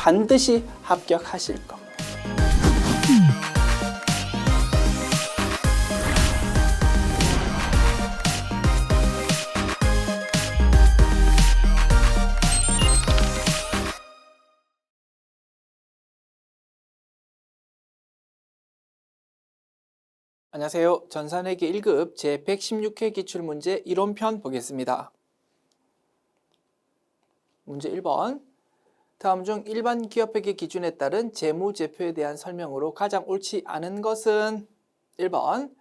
반드시 합격하실 겁니다. 안녕하세요. 전산회계 1급 제116회 기출문제 이론편 보겠습니다. 문제 1번. 다음 중 일반 기업회계 기준에 따른 재무제표에 대한 설명으로 가장 옳지 않은 것은 1번.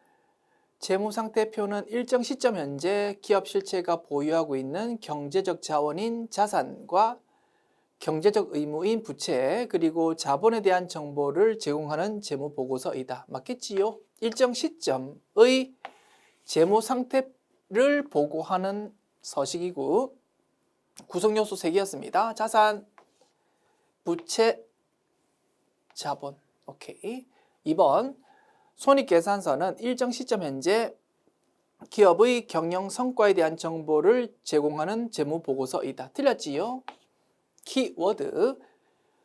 재무상태표는 일정 시점 현재 기업 실체가 보유하고 있는 경제적 자원인 자산과 경제적 의무인 부채 그리고 자본에 대한 정보를 제공하는 재무보고서이다. 맞겠지요? 일정 시점의 재무상태를 보고하는 서식이고 구성요소 3개였습니다. 자산, 부채, 자본. 오케이. 2번. 손익계산서는 일정 시점 현재 기업의 경영 성과에 대한 정보를 제공하는 재무보고서이다. 틀렸지요? 키워드.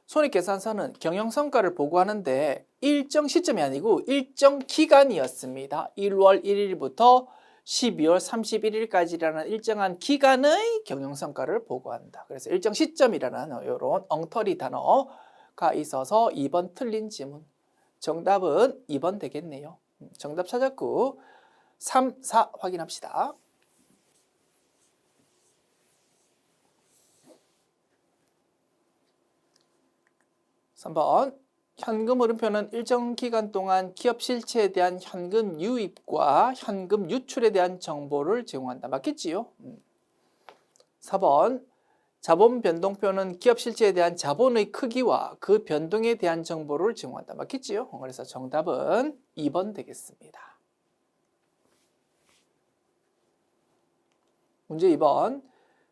손익계산서는 경영성과를 보고하는데 일정 시점이 아니고 일정 기간이었습니다. 1월 1일부터 12월 31일까지라는 일정한 기간의 경영성과를 보고한다. 그래서 일정 시점이라는 이런 엉터리 단어가 있어서 2번 틀린 지문. 정답은 2번 되겠네요. 정답 찾았고 3, 4 확인합시다. 3번. 현금 흐름표는 일정 기간 동안 기업 실체에 대한 현금 유입과 현금 유출에 대한 정보를 제공한다. 맞겠지요? 4번. 자본 변동표는 기업 실체에 대한 자본의 크기와 그 변동에 대한 정보를 제공한다. 맞겠지요? 그래서 정답은 2번 되겠습니다. 문제 2번.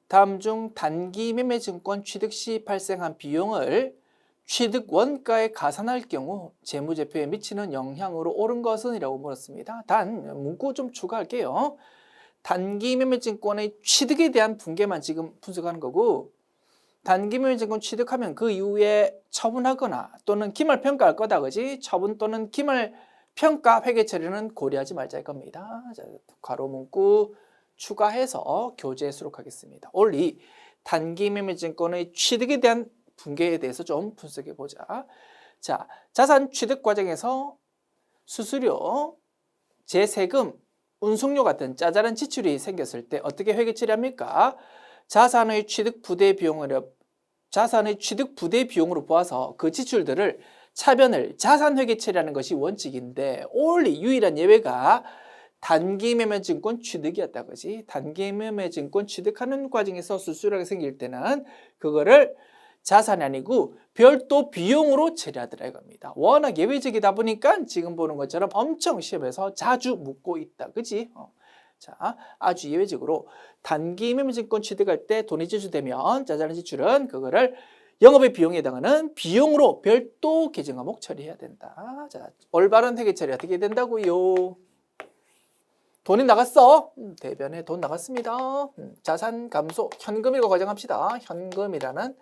다음 중 단기 매매증권 취득 시 발생한 비용을 취득 원가에 가산할 경우 재무제표에 미치는 영향으로 옳은 것은? 이라고 물었습니다. 단, 문구 좀 추가할게요. 단기 매매증권의 취득에 대한 분계만 지금 분석하는 거고 단기 매매증권 취득하면 그 이후에 처분하거나 또는 기말평가할 거다. 그지? 처분 또는 기말평가 회계 처리는 고려하지 말자 할 겁니다. 자, 괄호 문구 추가해서 교재에 수록하겠습니다. only 단기 매매증권의 취득에 대한 분계에 대해서 좀 분석해 보자. 자, 자산 취득 과정에서 수수료, 재세금, 운송료 같은 짜잘한 지출이 생겼을 때 어떻게 회계 처리합니까? 자산의 취득 부대 비용으로 보아서 그 지출들을 차변을 자산 회계 처리하는 것이 원칙인데 only 유일한 예외가 단기 매매증권 취득이었다. 그지? 단기 매매증권 취득하는 과정에서 수수료가 생길 때는 그거를 자산이 아니고 별도 비용으로 처리하더라 이겁니다. 워낙 예외적이다 보니까 지금 보는 것처럼 엄청 시험에서 자주 묻고 있다. 그지? 자, 아주 예외적으로 단기 매매증권 취득할 때 돈이 지출되면 자잘한 지출은 그거를 영업의 비용에 해당하는 비용으로 별도 계정 과목 처리해야 된다. 자, 올바른 회계 처리 어떻게 된다고요? 돈이 나갔어. 대변에 돈 나갔습니다. 자산 감소, 현금이라고 가정합시다. 현금이라는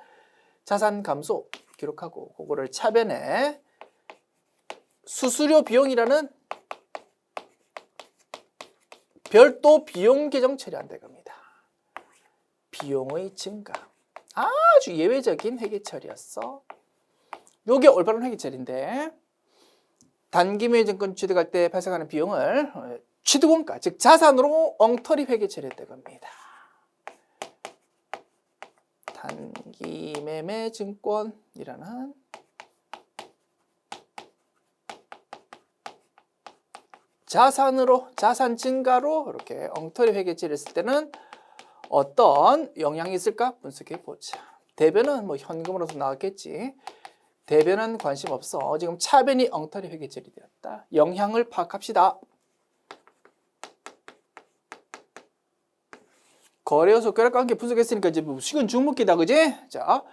자산 감소 기록하고 그거를 차변에 수수료 비용이라는 별도 비용 계정 처리한다 이겁니다. 비용의 증가. 아주 예외적인 회계 처리였어. 요게 올바른 회계 처리인데 단기 매매증권 취득할 때 발생하는 비용을 취득원가, 즉 자산으로 엉터리 회계 처리했다 이겁니다. 단기 매매 증권이라는 자산 증가로 이렇게 엉터리 회계 처리했을 때는 어떤 영향이 있을까 분석해 보자. 대변은 뭐 현금으로서 나왔겠지. 대변은 관심 없어. 지금 차변이 엉터리 회계 처리되었다. 영향을 파악합시다. 거래소 결합관계 분석했으니까 이제 식은 중목기다. 그지? 자,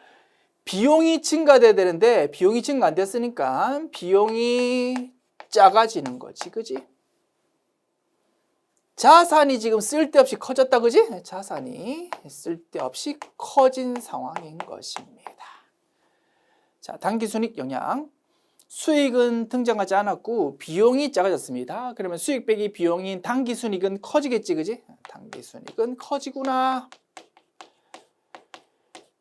비용이 증가돼야 되는데 비용이 증가 안 됐으니까 비용이 작아지는 거지. 그지? 자산이 지금 쓸데없이 커졌다. 그지? 자산이 쓸데없이 커진 상황인 것입니다. 자, 당기순이익 영향. 수익은 등장하지 않았고 비용이 작아졌습니다. 그러면 수익 빼기 비용인 당기순이익은 커지겠지, 그지? 당기순이익은 커지구나.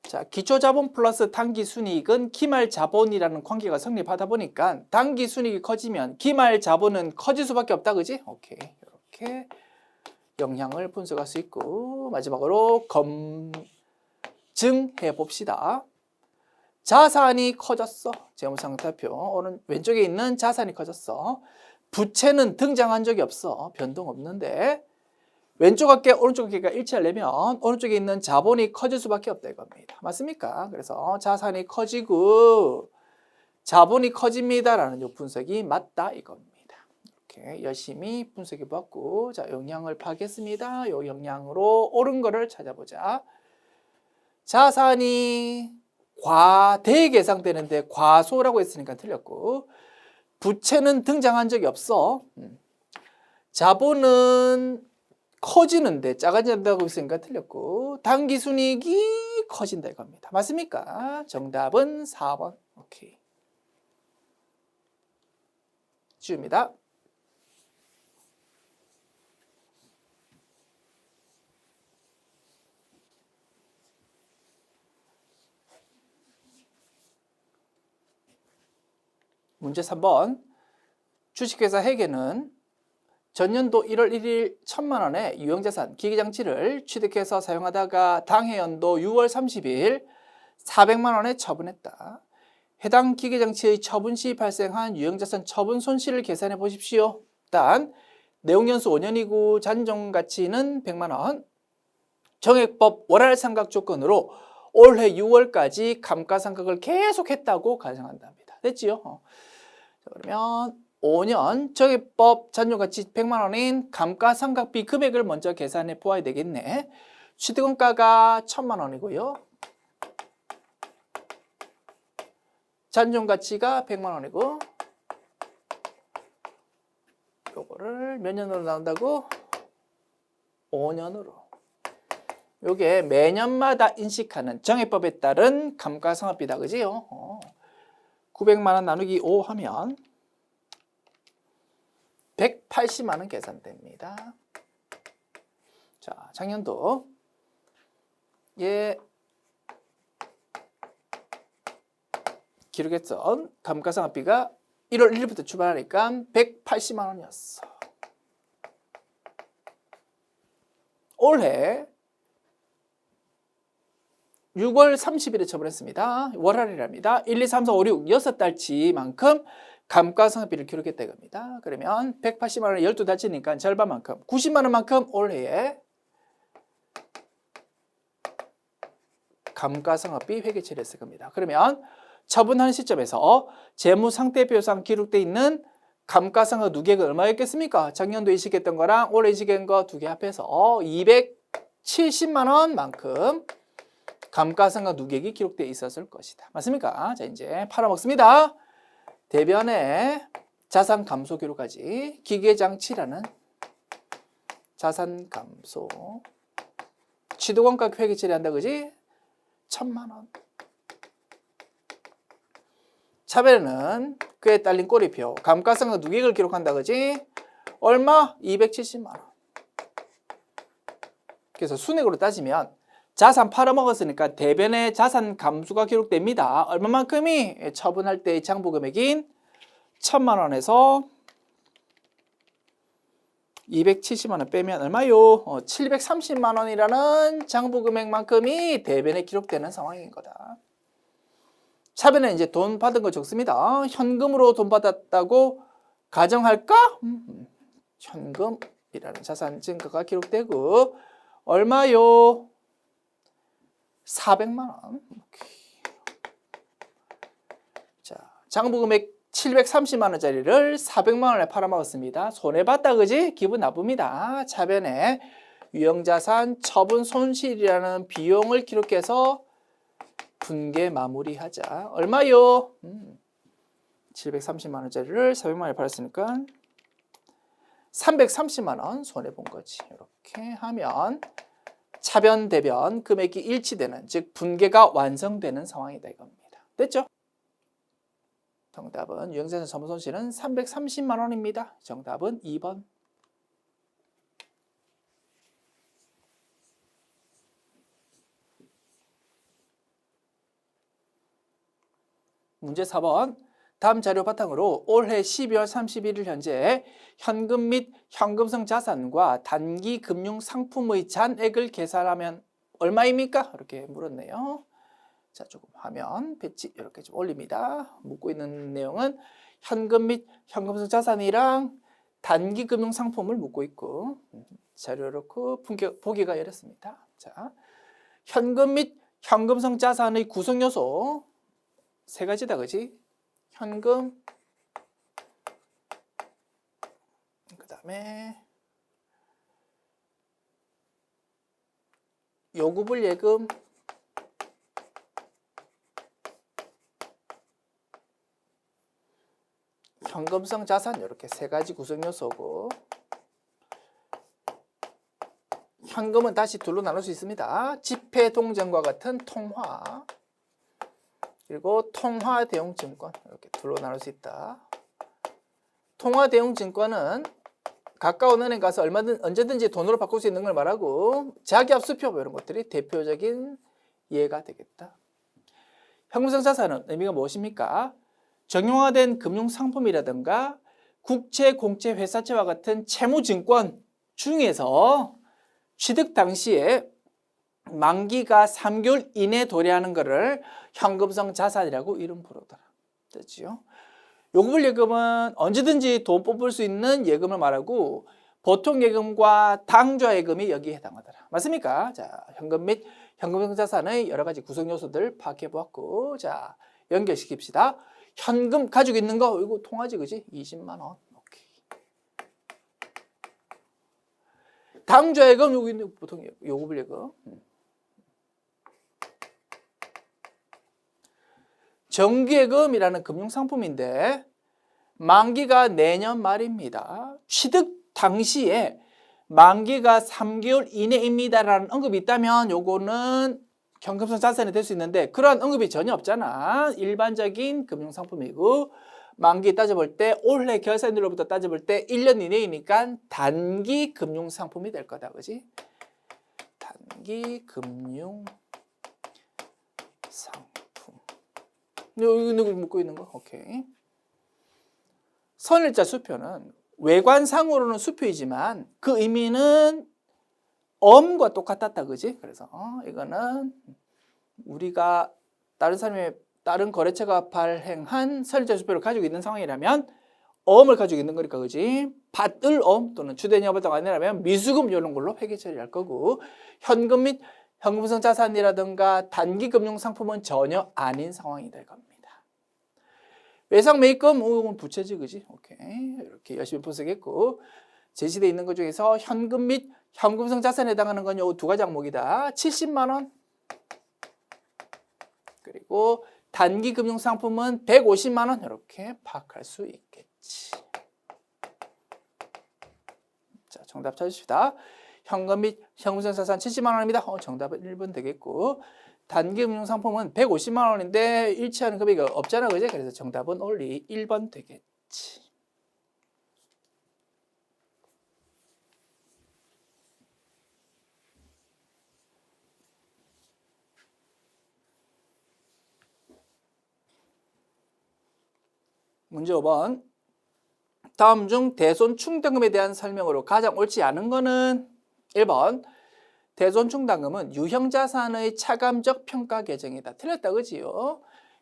자, 기초자본 플러스 당기순이익은 기말자본이라는 관계가 성립하다 보니까 당기순이익이 커지면 기말자본은 커질 수밖에 없다, 그지? 오케이, 이렇게 영향을 분석할 수 있고, 마지막으로 검증해 봅시다. 자산이 커졌어. 재무상태표 오른 왼쪽에 있는 자산이 커졌어. 부채는 등장한 적이 없어. 변동 없는데 왼쪽 어깨 오른쪽 어깨가 일치하려면 오른쪽에 있는 자본이 커질 수밖에 없다 이겁니다. 맞습니까? 그래서 자산이 커지고 자본이 커집니다라는 이 분석이 맞다 이겁니다. 이렇게 열심히 분석해 봤고, 자, 영향을 파악했습니다. 이 영향으로 옳은 거를 찾아보자. 자산이 과대 계상되는데 과소라고 했으니까 틀렸고, 부채는 등장한 적이 없어. 자본은 커지는데 작아진다고 했으니까 틀렸고, 당기순이익이 커진다 이겁니다. 맞습니까? 정답은 4번. 오케이. 지웁니다. 문제 3번. 주식회사 해계는 전년도 1월 1일 1,000만 원의 유형자산 기계장치를 취득해서 사용하다가 당해연도 6월 30일 400만 원에 처분했다. 해당 기계장치의 처분 시 발생한 유형자산 처분 손실을 계산해 보십시오. 단 내용연수 5년이고 잔존가치는 100만 원. 정액법 월할상각 조건으로 올해 6월까지 감가상각을 계속했다고 가정한답니다. 됐지요? 자, 그러면 5년 정액법 잔존가치 100만 원인 감가상각비 금액을 먼저 계산해 보아야 되겠네. 취득원가가 1,000만 원이고요. 잔존가치가 100만 원이고, 요거를 몇 년으로 나온다고? 5년으로. 요게 매년마다 인식하는 정액법에 따른 감가상각비다, 그지요? 900만 원 나누기 5 하면 180만 원 계산됩니다. 자, 작년도 기록했던 감가상각비가 1월 1일부터 출발하니까 180만 원이었어. 올해 6월 30일에 처분했습니다. 월할이랍니다. 1, 2, 3, 4, 5, 6, 6달치만큼 감가상각비를 기록했다 이겁니다. 그러면 180만 원에 12달치니까 절반만큼, 90만 원만큼 올해에 감가상각비 회계 처리했을 겁니다. 그러면 처분하는 시점에서 재무상태표상 기록되어 있는 감가상각 누계가 얼마였겠습니까? 작년도 인식했던 거랑 올해 인식한 거 두 개 합해서 270만 원만큼 감가상각 누계액이 기록되어 있었을 것이다. 맞습니까? 자, 이제 팔아먹습니다. 대변에 자산 감소 기록까지 기계장치라는 자산 감소 취득원가 회계 처리한다, 그지? 1,000만 원. 차별은 그에 딸린 꼬리표 감가상각 누계액을 기록한다, 그지? 얼마? 270만 원. 그래서 순액으로 따지면 자산 팔아먹었으니까 대변에 자산 감소가 기록됩니다. 얼마만큼이? 처분할 때의 장부금액인 1,000만 원에서 270만 원 빼면 얼마요? 730만 원이라는 장부금액만큼이 대변에 기록되는 상황인 거다. 차변에 이제 돈 받은 거 적습니다. 현금으로 돈 받았다고 가정할까? 현금이라는 자산 증가가 기록되고 얼마요? 400만 원. 자, 장부금액 730만 원짜리를 400만 원에 팔아먹었습니다. 손해봤다, 그지? 기분 나쁩니다. 차변에 유형자산 처분 손실이라는 비용을 기록해서 분계 마무리하자. 얼마요? 730만 원짜리를 400만 원에 팔았으니까 330만 원 손해본 거지. 이렇게 하면 차변 대변 금액이 일치되는, 즉 분계가 완성되는 상황이다 이겁니다. 됐죠? 정답은 유형자산 전부 손실은 330만 원입니다. 정답은 2번. 문제 4번. 다음 자료 바탕으로 올해 12월 31일 현재 현금 및 현금성 자산과 단기 금융 상품의 잔액을 계산하면 얼마입니까? 이렇게 물었네요. 자, 조금 화면 배치 이렇게 좀 올립니다. 묻고 있는 내용은 현금 및 현금성 자산이랑 단기 금융 상품을 묻고 있고, 자료 놓고 보기가 이렇습니다. 자, 현금 및 현금성 자산의 구성 요소 세 가지다, 그지? 현금, 그 다음에 요구불 예금, 현금성 자산 이렇게 세 가지 구성 요소고, 현금은 다시 둘로 나눌 수 있습니다. 지폐 동전과 같은 통화, 그리고 통화 대용 증권 이렇게 둘로 나눌 수 있다. 통화 대용 증권은 가까운 은행 가서 언제든지 돈으로 바꿀 수 있는 걸 말하고, 자기압 수표 이런 것들이 대표적인 예가 되겠다. 현금성 자산은 의미가 무엇입니까? 정형화된 금융상품이라든가 국채, 공채, 회사채와 같은 채무증권 중에서 취득 당시에 만기가 3개월 이내에 도래하는 것을 현금성 자산이라고 이름 부르더라. 됐지요? 요구불 예금은 언제든지 돈 뽑을 수 있는 예금을 말하고, 보통 예금과 당좌 예금이 여기에 해당하더라. 맞습니까? 자, 현금 및 현금성 자산의 여러 가지 구성 요소들 파악해 보았고, 자, 연결시킵시다. 현금 가지고 있는 거 이거 통하지, 그지? 20만 원. 오케이. 당좌 예금 여기 있는 보통 요구불 예금. 정기예금이라는 금융상품인데 만기가 내년 말입니다. 취득 당시에 만기가 3개월 이내입니다라는 언급이 있다면 요거는 현금성 자산이 될 수 있는데, 그러한 언급이 전혀 없잖아. 일반적인 금융상품이고, 만기 따져볼 때 올해 결산일로부터 따져볼 때 1년 이내이니까 단기 금융상품이 될 거다, 그지? 단기 금융상품. 여기 누구 묻고 있는 거? 오케이. 선일자 수표는 외관상으로는 수표이지만 그 의미는 엄과 똑같았다, 그지? 그래서 이거는 우리가 다른 사람의 다른 거래처가 발행한 선일자 수표를 가지고 있는 상황이라면 엄을 가지고 있는 거니까, 그지? 받을 엄 또는 주된 여부가 아니라면 미수금 이런 걸로 회계 처리할 거고, 현금 및 현금성 자산이라든가 단기 금융 상품은 전혀 아닌 상황이 될 겁니다. 외상 매입금, 이건 부채지, 그지? 오케이. 이렇게 열심히 분석했고, 제시되어 있는 것 중에서 현금 및 현금성 자산에 해당하는 건 요 두 가지 항목이다. 70만 원. 그리고 단기 금융 상품은 150만 원. 이렇게 파악할 수 있겠지. 자, 정답 찾으십시다. 현금 및 현금성 자산 70만 원입니다. 정답은 1번 되겠고, 단기 금융 상품은 150만 원인데 일치하는 금액이 없잖아, 그지? 그래서 정답은 only 1번 되겠지. 문제 5번. 다음 중 대손 충당금에 대한 설명으로 가장 옳지 않은 거는 1번. 대손 충당금은 유형자산의 차감적 평가 계정이다. 틀렸다, 그지요?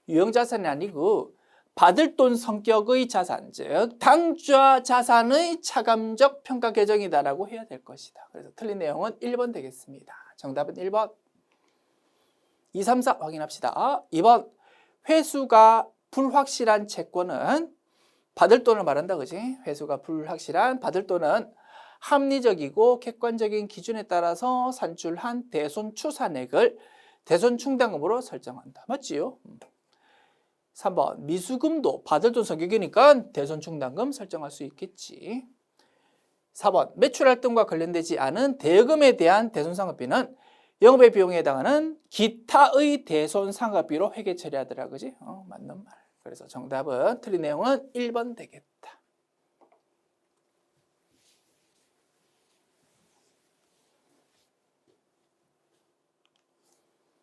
유형자산이 아니고 받을 돈 성격의 자산, 즉 당좌 자산의 차감적 평가 계정이다라고 해야 될 것이다. 그래서 틀린 내용은 1번 되겠습니다. 정답은 1번. 2, 3, 4 확인합시다. 2번. 회수가 불확실한 채권은 받을 돈을 말한다, 그지? 회수가 불확실한 받을 돈은 합리적이고 객관적인 기준에 따라서 산출한 대손 추산액을 대손 충당금으로 설정한다. 맞지요? 3번. 미수금도 받을 돈 성격이니까 대손 충당금 설정할 수 있겠지. 4번. 매출 활동과 관련되지 않은 대여금에 대한 대손 상각비는 영업의 비용에 해당하는 기타의 대손 상각비로 회계 처리하더라, 그지? 맞는 말. 그래서 정답은 틀린 내용은 1번 되겠다.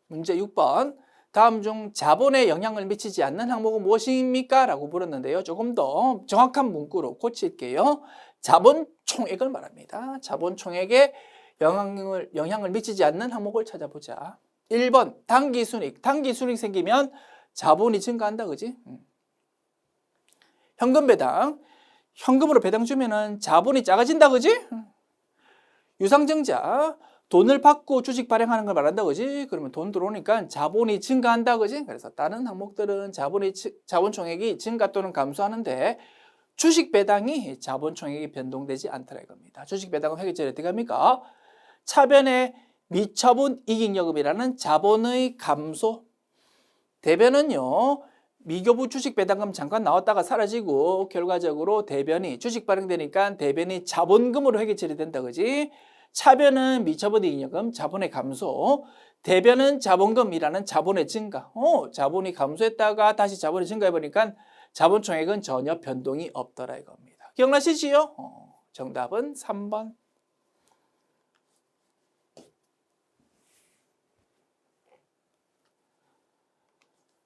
문제 6번. 다음 중 자본에 영향을 미치지 않는 항목은 무엇입니까? 라고 물었는데요. 조금 더 정확한 문구로 고칠게요. 자본 총액을 말합니다. 자본 총액에 영향을 미치지 않는 항목을 찾아보자. 1번 당기순이익. 당기순이익 생기면 자본이 증가한다. 그지? 현금 배당. 현금으로 배당 주면은 자본이 작아진다. 그지? 유상증자. 돈을 받고 주식 발행하는 걸 말한다. 그지? 그러면 돈 들어오니까 자본이 증가한다. 그지? 그래서 다른 항목들은 자본 총액이 증가 또는 감소하는데 주식 배당이 자본 총액이 변동되지 않더라 이겁니다. 주식 배당은 회계처리 어떻게 합니까? 차변의 미처분 이익여금이라는 자본의 감소. 대변은요. 미교부 주식 배당금 잠깐 나왔다가 사라지고 결과적으로 대변이 주식 발행되니까 대변이 자본금으로 회계 처리된다. 그지? 차변은 미처분 이익여금, 자본의 감소. 대변은 자본금이라는 자본의 증가. 자본이 감소했다가 다시 자본이 증가해보니까 자본 총액은 전혀 변동이 없더라 이겁니다. 기억나시지요? 정답은 3번.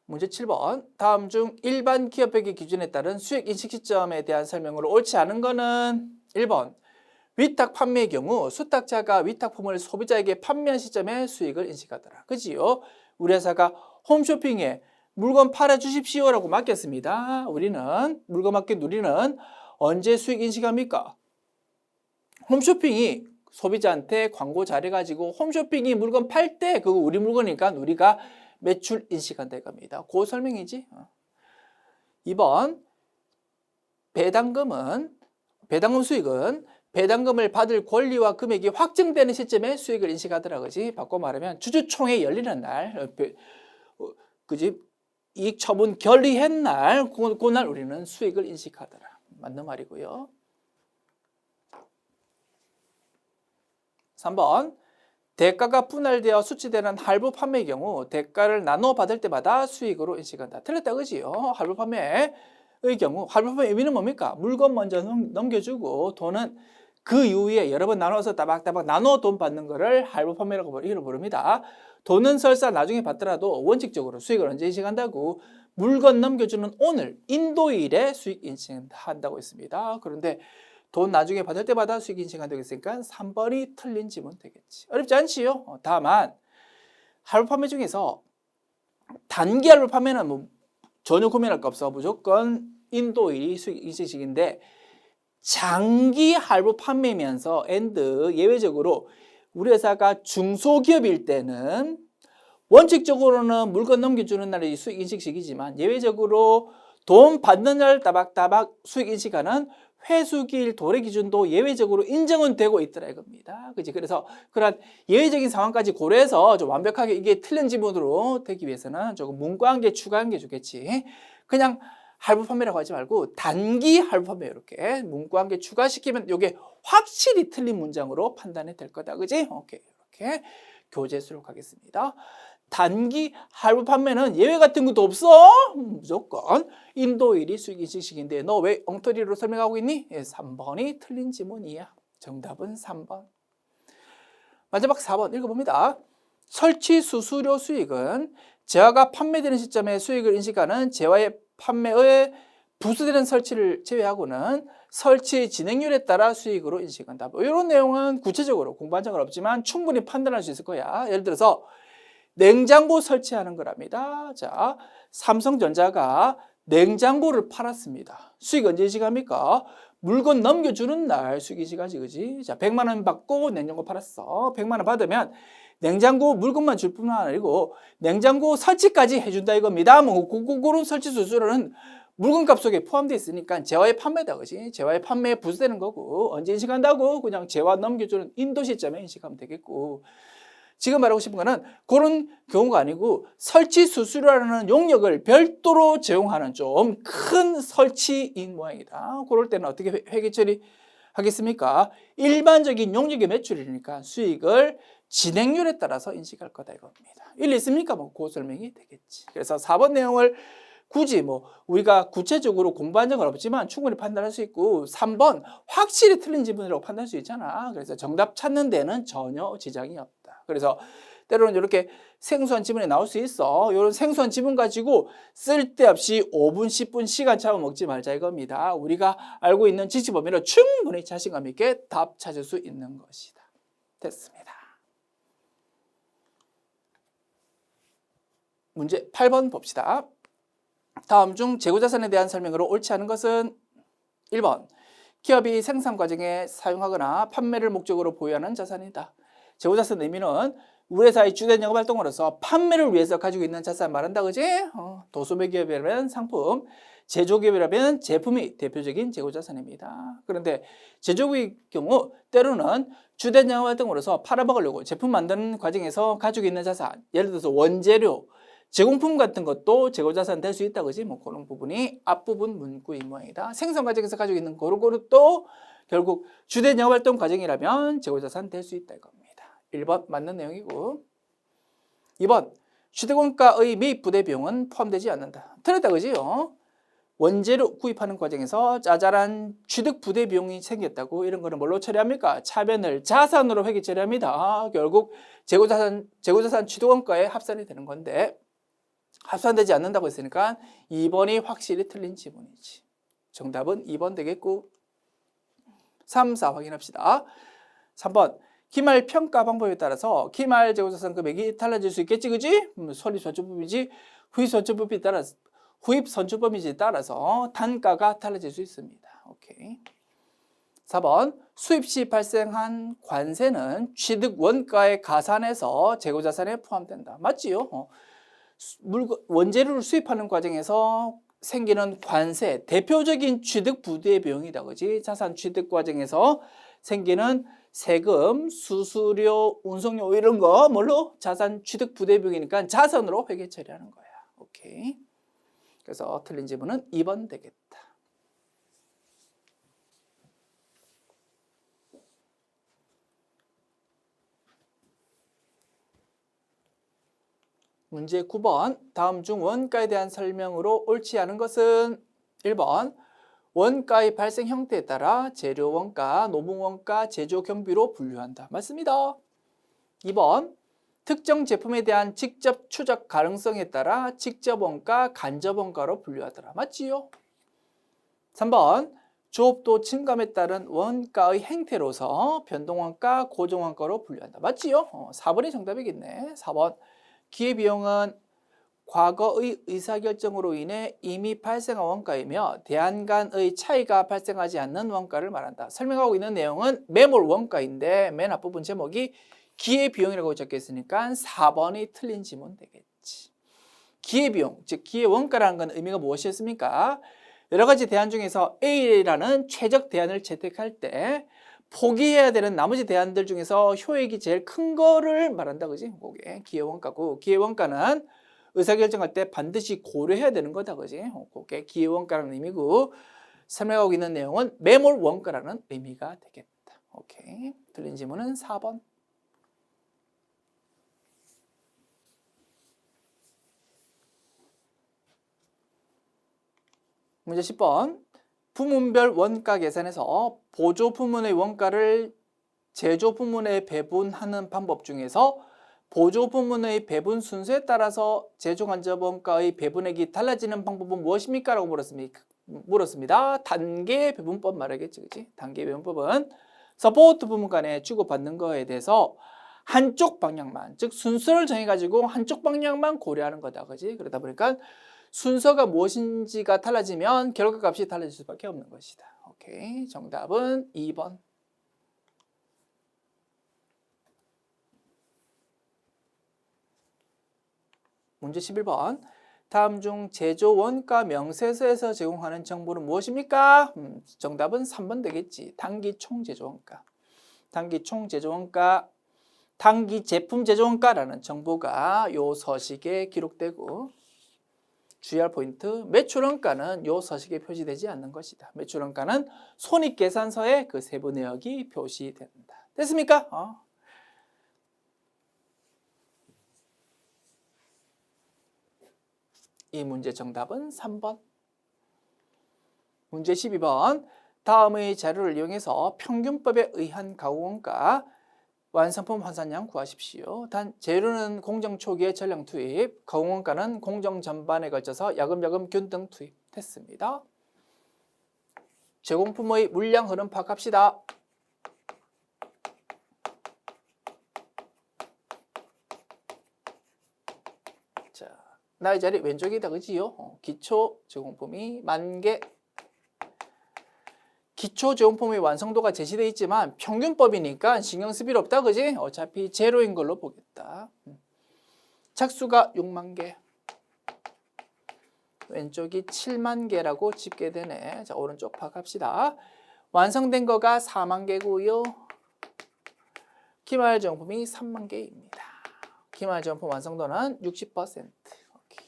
문제 7번. 다음 중 일반 기업회계 기준에 따른 수익 인식 시점에 대한 설명으로 옳지 않은 거는 1번. 위탁 판매의 경우 수탁자가 위탁품을 소비자에게 판매한 시점에 수익을 인식하더라. 그지요? 우리 회사가 홈쇼핑에 물건 팔아주십시오라고 맡겼습니다. 우리는 물건 맡긴 우리는 언제 수익 인식합니까? 홈쇼핑이 소비자한테 광고 잘해가지고 홈쇼핑이 물건 팔 때 그거 우리 물건이니까 우리가 매출 인식한다 이겁니다. 그 설명이지. 2번 배당금 수익은 배당금을 받을 권리와 금액이 확정되는 시점에 수익을 인식하더라. 그지? 바꿔 말하면 주주총회 열리는 날, 그지? 이익 처분 결의한 날, 그날 우리는 수익을 인식하더라. 맞는 말이고요. 3번. 대가가 분할되어 수치되는 할부 판매의 경우 대가를 나눠 받을 때마다 수익으로 인식한다. 틀렸다. 그지요? 할부 판매의 경우 할부 판매의 의미는 뭡니까? 물건 먼저 넘겨주고 돈은 그 이후에 여러 번 나눠서 따박따박 나눠 돈 받는 거를 할부 판매라고 부릅니다. 돈은 설사 나중에 받더라도 원칙적으로 수익을 언제 인식한다고? 물건 넘겨주는 오늘 인도일에 수익 인식한다고 했습니다. 그런데 돈 나중에 받을 때마다 수익 인식한다고 했으니까 3번이 틀린 지문 되겠지. 어렵지 않지요? 다만 할부 판매 중에서 단기 할부 판매는 뭐 전혀 고민할 거 없어. 무조건 인도일이 수익 인식식인데 장기 할부 판매면서 예외적으로 우리 회사가 중소기업일 때는 원칙적으로는 물건 넘겨주는 날이 수익 인식식이지만 예외적으로 돈 받는 날 따박따박 수익 인식하는 회수기일 도래 기준도 예외적으로 인정은 되고 있더라 이겁니다. 그지? 그래서 그런 예외적인 상황까지 고려해서 좀 완벽하게 이게 틀린 지문으로 되기 위해서는 조금 문과 한 개 추가한 게 좋겠지. 그냥 할부 판매라고 하지 말고 단기 할부 판매 이렇게 문구 한 개 추가시키면 이게 확실히 틀린 문장으로 판단이 될 거다. 그지? 오케이. 이렇게 교재 수록하겠습니다. 단기 할부 판매는 예외 같은 것도 없어. 무조건 인도일이 수익 인식식인데 너 왜 엉터리로 설명하고 있니? 3번이 틀린 지문이야. 정답은 3번. 마지막 4번 읽어봅니다. 설치 수수료 수익은 재화가 판매되는 시점에 수익을 인식하는 재화의 판매에 부수되는 설치를 제외하고는 설치 진행률에 따라 수익으로 인식한다. 뭐 이런 내용은 구체적으로 공부한 적은 없지만 충분히 판단할 수 있을 거야. 예를 들어서 냉장고 설치하는 거랍니다. 자, 삼성전자가 냉장고를 팔았습니다. 수익 언제 인식합니까? 물건 넘겨주는 날 수익 인식하지, 그지? 자, 100만 원 받고 냉장고 팔았어. 100만 원 받으면 냉장고 물건만 줄 뿐만 아니고 냉장고 설치까지 해준다 이겁니다. 뭐 그런 설치 수수료는 물건값 속에 포함되어 있으니까 재화의 판매다, 그지? 재화의 판매에 부수되는 거고 언제 인식한다고? 그냥 재화 넘겨주는 인도 시점에 인식하면 되겠고. 지금 말하고 싶은 거는 그런 경우가 아니고 설치 수수료라는 용역을 별도로 제공하는 좀 큰 설치인 모양이다. 그럴 때는 어떻게 회계 처리하겠습니까? 일반적인 용역의 매출이니까 수익을 진행률에 따라서 인식할 거다 이겁니다. 일리 있습니까? 뭐 그 설명이 되겠지. 그래서 4번 내용을 굳이 뭐 우리가 구체적으로 공부한 적은 없지만 충분히 판단할 수 있고 3번 확실히 틀린 지문이라고 판단할 수 있잖아. 그래서 정답 찾는 데는 전혀 지장이 없다. 그래서 때로는 이렇게 생소한 지문이 나올 수 있어. 이런 생소한 지문 가지고 쓸데없이 5분, 10분 시간 잡아먹지 말자 이겁니다. 우리가 알고 있는 지식 범위로 충분히 자신감 있게 답 찾을 수 있는 것이다. 됐습니다. 문제 8번 봅시다. 다음 중 재고자산에 대한 설명으로 옳지 않은 것은 1번 기업이 생산 과정에 사용하거나 판매를 목적으로 보유하는 자산이다. 재고자산 의미는 우리 회사의 주된 영업활동으로서 판매를 위해서 가지고 있는 자산 말한다, 그지? 도소매기업이라면 상품, 제조기업이라면 제품이 대표적인 재고자산입니다. 그런데 제조기업의 경우 때로는 주된 영업활동으로서 팔아먹으려고 제품 만드는 과정에서 가지고 있는 자산, 예를 들어서 원재료, 제공품 같은 것도 재고자산 될 수 있다, 그지? 뭐 그런 부분이 앞부분 문구의 모양이다. 생산 과정에서 가지고 있는 고루고루도 결국 주된 영업활동 과정이라면 재고자산 될 수 있다 이겁니다. 1번 맞는 내용이고 2번 취득원가의 매입 부대 비용은 포함되지 않는다. 틀렸다, 그지요? 원재료 구입하는 과정에서 짜잘한 취득 부대 비용이 생겼다고 이런 거는 뭘로 처리합니까? 차변을 자산으로 회계 처리합니다. 결국 재고자산 취득원가에 합산이 되는 건데 합산되지 않는다고 했으니까 2번이 확실히 틀린 지문이지. 정답은 2번 되겠고 3, 4 확인합시다. 3번 기말 평가 방법에 따라서 기말 재고자산 금액이 달라질 수 있겠지, 그지? 설립선출법이지 후입선출법이지 따라서 단가가 달라질 수 있습니다. 오케이. 4번 수입 시 발생한 관세는 취득 원가의 가산해서 재고자산에 포함된다. 맞지요? 원재료를 수입하는 과정에서 생기는 관세, 대표적인 취득 부대 비용이다, 그지? 자산 취득 과정에서 생기는 세금, 수수료, 운송료 이런 거 뭘로? 자산 취득 부대 비용이니까 자산으로 회계 처리하는 거야. 오케이. 그래서 틀린 지문은 2번 되겠다. 문제 9번 다음 중 원가에 대한 설명으로 옳지 않은 것은 1번 원가의 발생 형태에 따라 재료 원가, 노무 원가, 제조 경비로 분류한다. 맞습니다. 2번 특정 제품에 대한 직접 추적 가능성에 따라 직접 원가, 간접 원가로 분류하더라. 맞지요? 3번 조업도 증감에 따른 원가의 행태로서 변동원가, 고정원가로 분류한다. 맞지요? 4번이 정답이겠네. 4번 기회비용은 과거의 의사결정으로 인해 이미 발생한 원가이며 대안 간의 차이가 발생하지 않는 원가를 말한다. 설명하고 있는 내용은 매몰 원가인데 맨 앞부분 제목이 기회비용이라고 적혀 있으니까 4번이 틀린 지문 되겠지. 기회비용, 즉 기회원가라는 건 의미가 무엇이었습니까? 여러 가지 대안 중에서 A라는 최적 대안을 채택할 때 포기해야 되는 나머지 대안들 중에서 효익이 제일 큰 거를 말한다, 그지? 그게 기회원가고, 기회원가는 의사결정할 때 반드시 고려해야 되는 거다, 그지? 그게 기회원가라는 의미고, 설명하고 있는 내용은 매몰 원가라는 의미가 되겠다. 오케이. 틀린 지문은 4번. 문제 10번. 부문별 원가 계산에서 보조 부문의 원가를 제조 부문에 배분하는 방법 중에서 보조 부문의 배분 순서에 따라서 제조 간접 원가의 배분액이 달라지는 방법은 무엇입니까? 라고 물었습니다. 단계 배분법 말하겠지, 그치? 단계 배분법은 서포트 부문 간에 주고받는 거에 대해서 한쪽 방향만, 즉 순서를 정해가지고 한쪽 방향만 고려하는 거다, 그지? 그러다 보니까 순서가 무엇인지가 달라지면 결과값이 달라질 수밖에 없는 것이다. 오케이. 정답은 2번. 문제 11번. 다음 중 제조 원가 명세서에서 제공하는 정보는 무엇입니까? 정답은 3번 되겠지. 단기 총 제조 원가. 단기 총 제조 원가, 단기 제품 제조 원가라는 정보가 요 서식에 기록되고 주의할 포인트, 매출원가는 요 서식에 표시되지 않는 것이다. 매출원가는 손익계산서에 그 세부 내역이 표시된다. 됐습니까? 이 문제 정답은 3번. 문제 12번. 다음의 자료를 이용해서 평균법에 의한 가공원가, 완성품 환산량 구하십시오. 단 재료는 공정 초기에 전량 투입, 가공원가는 공정 전반에 걸쳐서 야금야금 균등 투입됐습니다. 제공품의 물량 흐름 파악합시다. 자, 나의 자리 왼쪽이다, 그지요? 기초 제공품이 10,000개. 기초 제공품의 완성도가 제시되어 있지만 평균법이니까 신경 쓸 필요 없다, 그지? 어차피 제로인 걸로 보겠다. 착수가 60,000개. 왼쪽이 70,000개라고 집계되네. 자, 오른쪽 파악합시다. 완성된 거가 40,000개고요. 기말 제공품이 30,000개입니다. 기말 제공품 완성도는 60%. 오케이.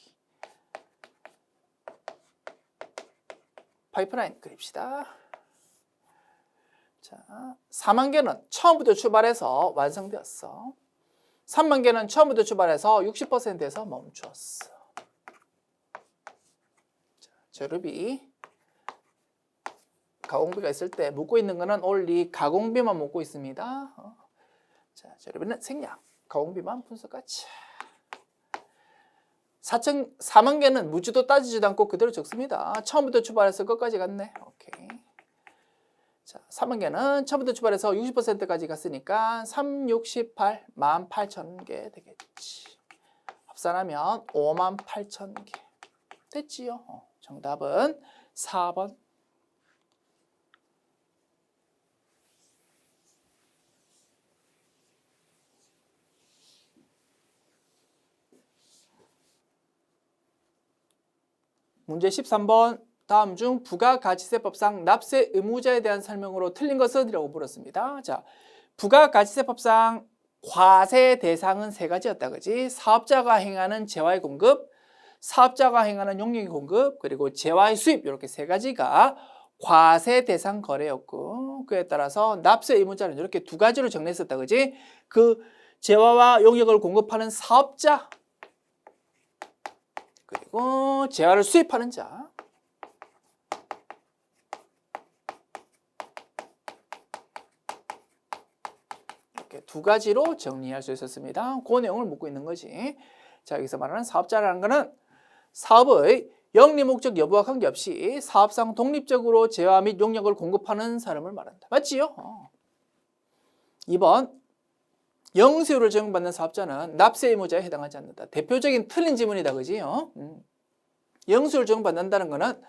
파이프라인 그립시다. 자, 40,000개는 처음부터 출발해서 완성되었어. 30,000개는 처음부터 출발해서 60%에서 멈추었어. 자, 재료비, 가공비가 있을 때 묻고 있는 거는 only 가공비만 묻고 있습니다. 자, 재료비는 생략, 가공비만 분석하자. 40,000개는 묻지도 따지지도 않고 그대로 적습니다. 처음부터 출발해서 끝까지 갔네. 오케이. 자, 30,000개는 처음부터 출발해서 60%까지 갔으니까 3, 68, 18,000개 되겠지. 합산하면 58,000개. 됐지요? 정답은 4번. 문제 13번. 다음 중 부가가치세법상 납세 의무자에 대한 설명으로 틀린 것은? 이라고 물었습니다. 자, 부가가치세법상 과세 대상은 세 가지였다, 그지? 사업자가 행하는 재화의 공급, 사업자가 행하는 용역의 공급, 그리고 재화의 수입, 이렇게 세 가지가 과세 대상 거래였고, 그에 따라서 납세 의무자는 이렇게 두 가지로 정리했었다, 그지? 그 재화와 용역을 공급하는 사업자, 그리고 재화를 수입하는 자. 이렇게 두 가지로 정리할 수 있었습니다. 그 내용을 묻고 있는 거지. 자, 여기서 말하는 사업자라는 것은 사업의 영리 목적 여부와 관계없이 사업상 독립적으로 재화 및 용역을 공급하는 사람을 말한다. 맞지요? 2번. 영수요를 적용받는 사업자는 납세 의무자에 해당하지 않는다. 대표적인 틀린 지문이다, 그지? 영수요를 적용받는다는 것은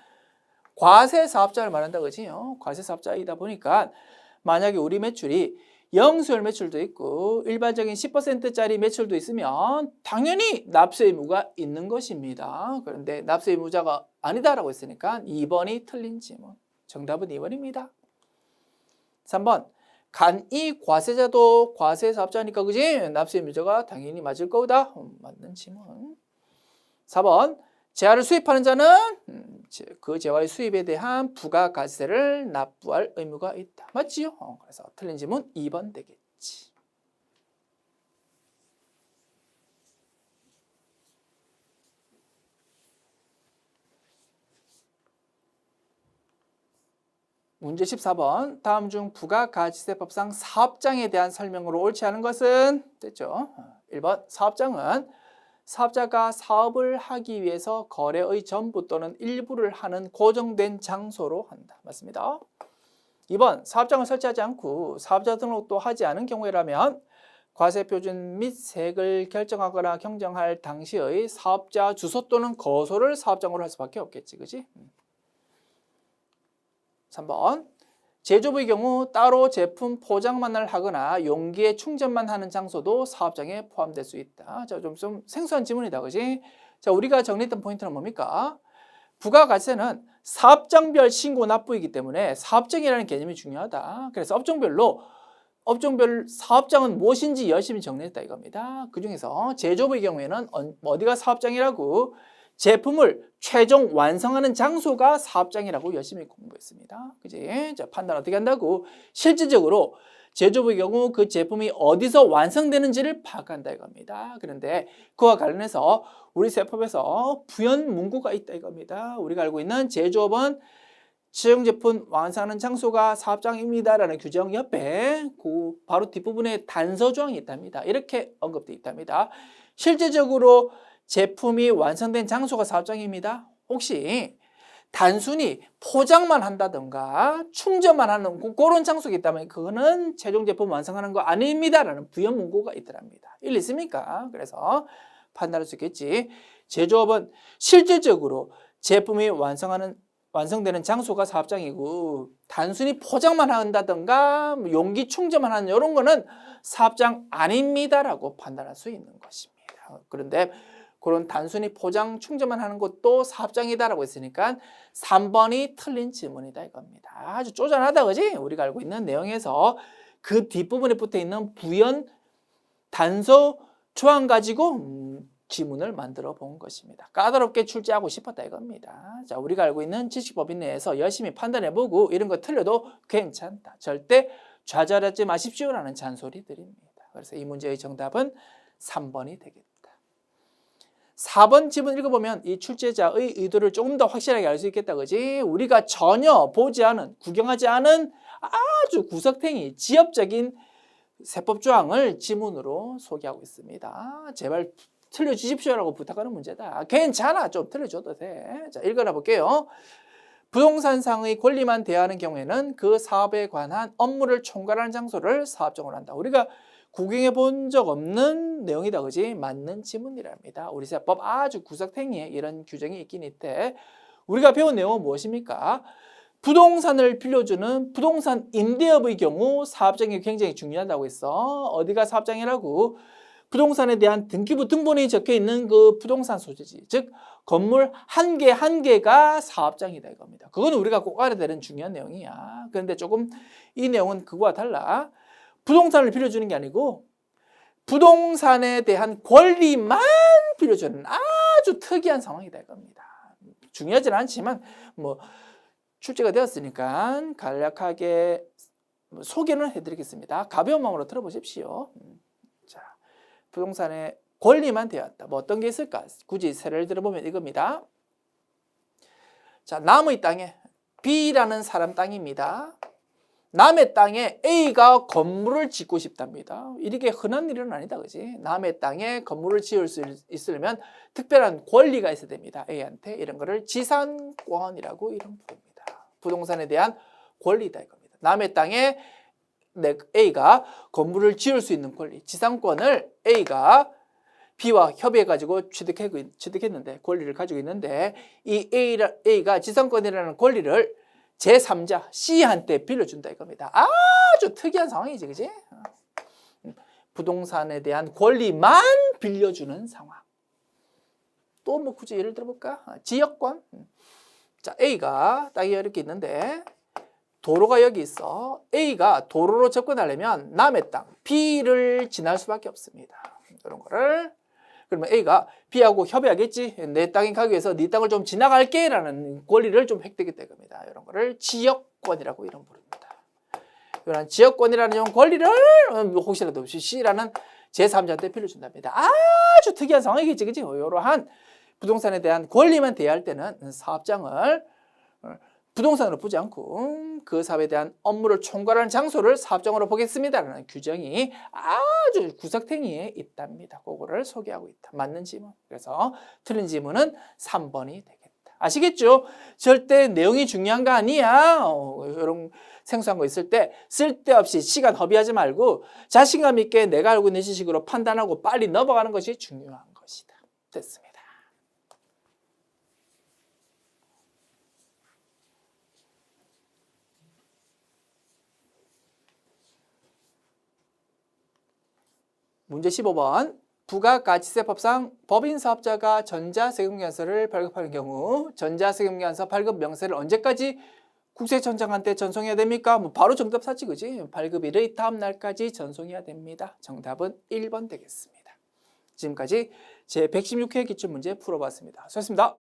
과세 사업자를 말한다, 그지? 과세 사업자이다 보니까 만약에 우리 매출이 영수율 매출도 있고 일반적인 10%짜리 매출도 있으면 당연히 납세 의무가 있는 것입니다. 그런데 납세 의무자가 아니다라고 했으니까 2번이 틀린 지문. 정답은 2번입니다. 3번. 간이 과세자도 과세 사업자니까, 그지? 납세 의무자가 당연히 맞을 거다. 맞는 지문. 4번. 재화를 수입하는 자는 그 재화의 수입에 대한 부가가치세를 납부할 의무가 있다. 맞지요? 그래서 틀린 지문 2번 되겠지. 문제 14번. 다음 중 부가가치세법상 사업장에 대한 설명으로 옳지 않은 것은? 됐죠? 1번. 사업장은 사업자가 사업을 하기 위해서 거래의 전부 또는 일부를 하는 고정된 장소로 한다. 맞습니다. 2번. 사업장을 설치하지 않고 사업자 등록도 하지 않은 경우라면 과세 표준 및 세액을 결정하거나 경정할 당시의 사업자 주소 또는 거소를 사업장으로 할 수밖에 없겠지, 그지? 3번. 제조업의 경우 따로 제품 포장만을 하거나 용기에 충전만 하는 장소도 사업장에 포함될 수 있다. 자, 좀 생소한 지문이다, 그지? 자, 우리가 정리했던 포인트는 뭡니까? 부가가치세는 사업장별 신고 납부이기 때문에 사업장이라는 개념이 중요하다. 그래서 업종별 사업장은 무엇인지 열심히 정리했다 이겁니다. 그 중에서 제조업의 경우에는 어디가 사업장이라고? 제품을 최종 완성하는 장소가 사업장이라고 열심히 공부했습니다. 그지? 자, 판단 어떻게 한다고? 실질적으로 제조업의 경우 그 제품이 어디서 완성되는지를 파악한다 이겁니다. 그런데 그와 관련해서 우리 세법에서 부연 문구가 있다 이겁니다. 우리가 알고 있는 제조업은 시용 제품 완성하는 장소가 사업장입니다라는 규정 옆에 그 바로 뒷부분에 단서 조항이 있답니다. 이렇게 언급되어 있답니다. 실제적으로 제품이 완성된 장소가 사업장입니다. 혹시 단순히 포장만 한다던가 충전만 하는 그런 장소가 있다면 그거는 최종 제품 완성하는 거 아닙니다라는 부연 문구가 있더랍니다. 일리 있습니까? 그래서 판단할 수 있겠지. 제조업은 실질적으로 제품이 완성되는 장소가 사업장이고 단순히 포장만 한다던가 용기 충전만 하는 이런 거는 사업장 아닙니다라고 판단할 수 있는 것입니다. 그런데 그런 단순히 포장 충전만 하는 것도 사업장이다라고 했으니까 3번이 틀린 질문이다 이겁니다. 아주 쪼잔하다 그지? 우리가 알고 있는 내용에서 그 뒷부분에 붙어있는 부연 단서 조항 가지고 지문을 만들어 본 것입니다. 까다롭게 출제하고 싶었다 이겁니다. 자, 우리가 알고 있는 지식법인 내에서 열심히 판단해보고 이런 거 틀려도 괜찮다. 절대 좌절하지 마십시오라는 잔소리들입니다. 그래서 이 문제의 정답은 3번이 되겠다. 4번 지문 읽어보면 이 출제자의 의도를 조금 더 확실하게 알 수 있겠다 그지? 우리가 전혀 보지 않은, 구경하지 않은 아주 구석탱이, 지엽적인 세법조항을 지문으로 소개하고 있습니다. 제발 틀려주십시오라고 부탁하는 문제다. 괜찮아, 좀 틀려줘도 돼. 자, 읽어라 볼게요. 부동산상의 권리만 대하는 경우에는 그 사업에 관한 업무를 총괄하는 장소를 사업장으로 한다. 우리가 구경해 본 적 없는 내용이다 그지? 맞는 지문이랍니다. 우리 세법 아주 구석탱이에 이런 규정이 있긴 있대. 우리가 배운 내용은 무엇입니까? 부동산을 빌려주는 부동산 임대업의 경우 사업장이 굉장히 중요하다고 했어. 어디가 사업장이라고? 부동산에 대한 등기부 등본이 적혀 있는 그 부동산 소재지. 즉 건물 한 개 한 개가 사업장이다 이겁니다. 그건 우리가 꼭 알아야 되는 중요한 내용이야. 그런데 조금 이 내용은 그거와 달라. 부동산을 빌려주는 게 아니고 부동산에 대한 권리만 빌려주는 아주 특이한 상황이다 이겁니다. 중요하지는 않지만 뭐 출제가 되었으니까 간략하게 소개는 해드리겠습니다. 가벼운 마음으로 들어보십시오. 자, 부동산의 권리만 되었다. 뭐 어떤 게 있을까? 굳이 세례를 들어보면 이겁니다. 자, 남의 땅에 B라는 사람 땅입니다. 남의 땅에 A가 건물을 짓고 싶답니다. 이렇게 흔한 일은 아니다, 그지? 남의 땅에 건물을 지을 수 있으려면 특별한 권리가 있어야 됩니다. A한테 이런 거를 지상권이라고 이름 부릅니다. 부동산에 대한 권리다 이겁니다. 남의 땅에 A가 건물을 지을 수 있는 권리, 지상권을 A가 B와 협의해가지고 취득했는데 권리를 가지고 있는데 이 A가 지상권이라는 권리를 제3자 C한테 빌려준다 이겁니다. 아주 특이한 상황이지, 그지? 부동산에 대한 권리만 빌려주는 상황. 또 뭐 굳이 예를 들어볼까? 지역권. 자, A가 땅이 이렇게 있는데 도로가 여기 있어. A가 도로로 접근하려면 남의 땅 B를 지날 수밖에 없습니다. 이런 거를 그러면 A가 B하고 협의하겠지. 내 땅에 가기 위해서 네 땅을 좀 지나갈게 라는 권리를 좀 획득했다 이겁니다. 이런 거를 지역권이라고 이름 부릅니다. 이런 지역권이라는 이런 권리를 혹시라도 없이 C라는 제3자한테 빌려준답니다. 아주 특이한 상황이겠지, 그치? 이러한 부동산에 대한 권리만 대할 때는 사업장을 부동산으로 보지 않고 그 사업에 대한 업무를 총괄하는 장소를 사업장으로 보겠습니다라는 규정이 아주 구석탱이에 있답니다. 그거를 소개하고 있다. 맞는 지문. 그래서 틀린 지문은 3번이 되겠다. 아시겠죠? 절대 내용이 중요한 거 아니야. 이런 생소한 거 있을 때 쓸데없이 시간 허비하지 말고 자신감 있게 내가 알고 있는 지식으로 판단하고 빨리 넘어가는 것이 중요한 것이다. 됐습니다. 문제 15번. 부가가치세법상 법인사업자가 전자세금계산서를 발급하는 경우 전자세금계산서 발급 명세를 언제까지 국세청장한테 전송해야 됩니까? 뭐 바로 정답 사지, 그지? 발급일의 다음 날까지 전송해야 됩니다. 정답은 1번 되겠습니다. 지금까지 제116회 기출문제 풀어봤습니다. 수고하셨습니다.